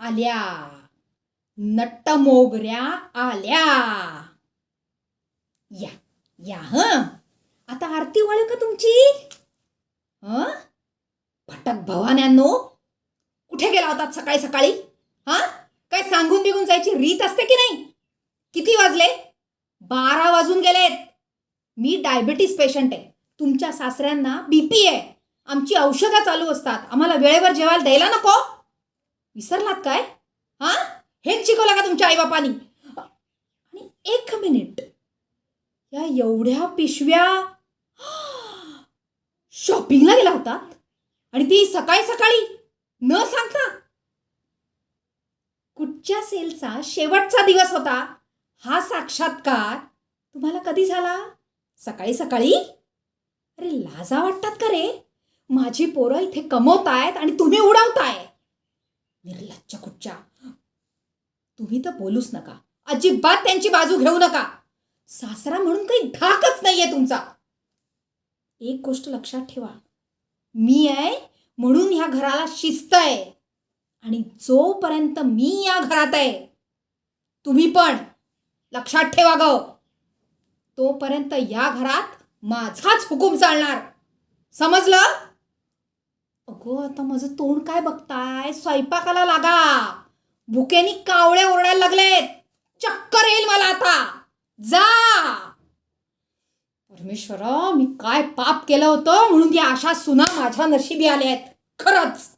आल्या. नट्टमोगऱ्या आल्या. या या आता आरती वळ का तुमची? भटक भवान्यांनो, कुठे गेला होतात सकाळी सकाळी? काय सांगून बिगून जायची रीत असते की नाही? किती वाजले? 12 वाजून गेलेत. मी डायबिटीस पेशंट आहे. तुमच्या सासऱ्यांना बीपी आहे. आमची औषधं चालू असतात. आम्हाला वेळेवर जेवायला द्यायला नको? विसरलात काय? हेच शिकवलं का तुमच्या आईबापांनी? आणि एक मिनिट, या एवढ्या पिशव्या शॉपिंगला गेला होतात आणि ती सकाळी सकाळी न सांगता? कुठच्या सेलचा शेवटचा दिवस होता हा साक्षात्कार तुम्हाला कधी झाला? सकाळी सकाळी? अरे लाजा वाटतात का रे? माझी पोरं इथे कमवतायत आणि तुम्ही उडवताय. निर्लज्ज कुठच्या. तुम्ही तर बोलूच नका. अजिबात त्यांची बाजू घेऊ नका. सासरा म्हणून काही धाकच नाहीये तुमचा. एक गोष्ट लक्षात ठेवा, मी आहे म्हणून ह्या घराला शिस्त आहे. आणि जोपर्यंत मी या घरात आहे, तुम्ही पण लक्षात ठेवा ग, तोपर्यंत या घरात माझाच हुकूम चालणार. समजलं? अगो आता माझं तोंड काय बघताय? स्वयंपाकाला लागा. भुकेनी कावळे ओरडायला लागलेत. चक्कर येईल मला आता. जा. परमेश्वरा, मी काय पाप केलं होतं म्हणून या अशा सुना माझ्या नशिबी आल्या आहेत. खरंच.